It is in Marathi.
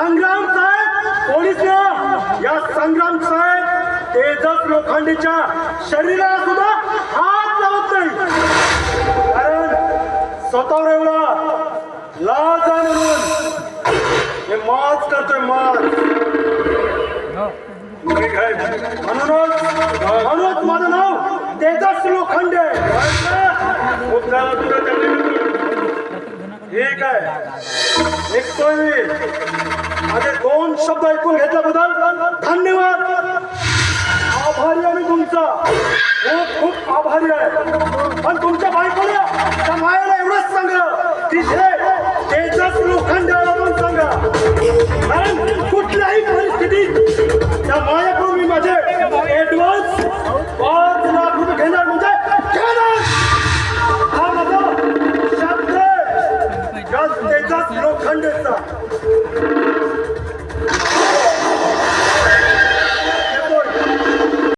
संग्राम साहेब पोलीस या संग्राम साहेब तेजस लोखंडेच्या शरीराला सुद्धा हात लावत नाही, कारण स्वतःवर एवढा लाज आहे म्हणून हे माच करतोय माच. म्हणूनच माझं नाव तेजस लोखंडे. ठीक आहे, निघतोय मी. माझे 2 शब्द ऐकून घेतल्याबद्दल धन्यवाद. आभारी आहे मी तुमचा, खूप खूप आभारी आहे. पण तुमच्या बायकोला त्या मायाला एवढंच सांगा की तेजस लोखंडेला पण सांगा, कारण कुठल्याही परिस्थितीत त्या मायाकडून मी माझे ऍडव्हान्स 5 लाख रुपये घेणार म्हणजे घेणार. हा माझा शब्द आहे, तेजस लोखंडेचा.